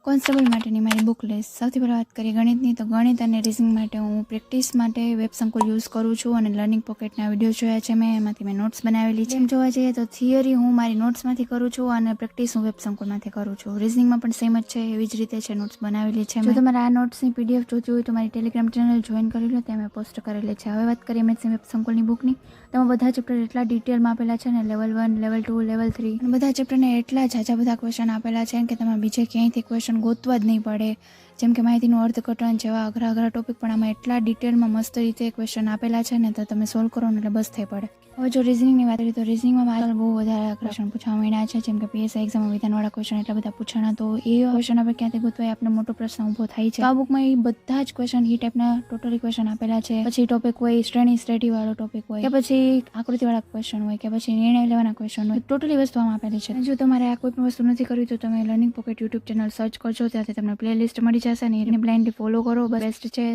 Constable માટેની મારી book list. સૌથી પહેલાં વાત કરીએ ગણિતની, તો ગણિત અને રિઝનિંગ માટે હું પ્રેક્ટિસ માટે વેબ સંકુલ યુઝ કરું છું અને લર્નિંગ પોકેટના વિડીયો જોયા છે એમાંથી મેં નોટ્સ બનાવેલી છે. એમ જોવા જઈએ તો થિયરી હું મારી નોટ્સમાંથી કરું છું અને પ્રેક્ટિસ હું વેબ સંકુલમાંથી કરું છું. રિઝનિંગમાં પણ સેમ જ છે, એવી જ રીતે છે, નોટ્સ બનાવેલી છે. જો તમારે આ નોટ્સની પીડીએફ જોતી હોય તો મારી ટેલિગ્રામ ચેનલ જોઈન કરી લો, ત્યાં મેં પોસ્ટ કરેલી છે. હવે વાત કરીએ મેથ્સ વેબ સંકુલની બુકની. તેમાં બધા ચેપ્ટર એટલા ડિટેલમાં આપેલા છે ને, લેવલ 1, લેવલ 2, લેવલ 3, અને બધા ચેપ્ટરને એટલા ઝાઝા બધા ક્વેશ્ચન આપેલા છે કે તમે બીજે ક્યાંયથી ક્વેશ્ચન ગોતવા જ નહીં પડે. જેમ કે માહિતીનું અર્થઘટન જેવા અઘરા ટોપિક પણ આમાં એટલા ડિટેલમાં મસ્ત રીતે ક્વેશ્ચન આપેલા છે ને, તો તમે સોલ્વ કરો ને એટલે બસ થઈ પડે. હવે જો રિઝનિંગની વાત કરીએ તો રિઝનિંગમાં મારે બહુ વધારે ક્વેશ્ચન પૂછવા મળ્યા છે. જેમ કે પીએસઆઈ એક્ઝામમાં વિધાનવાળા ક્વેશ્ચન એટલા બધા પૂછાણા, તો એ ક્વેશ્ચન આપણે ક્યાંથી ગોતવા એ આપણે મોટો પ્રશ્ન ઊભો થાય છે. તો આ બુકમાં એ બધા જ ક્વેશ્ચન એ ટાઈપના ટોટલી ક્વેશ્ચન આપેલા છે. પછી ટોપિક હોય શ્રેણી સ્ટેટી વાળો ટોપિક હોય, કે પછી આકૃતિવાળા ક્વેશ્ચન હોય, કે પછી નિર્ણય લેવાના ક્વેશ્ચન હોય, ટોટલી વસ્તુ આમાં આપેલી છે. જો તમારે આ કોઈ પણ વસ્તુ નથી કરવી તો તમે learning pocket YouTube channel search કરજો, ત્યાંથી તમને પ્લે લિસ્ટ મળી જશે અને એને બ્લાઇન્ડલી ફોલો કરો, બેસ્ટ છે.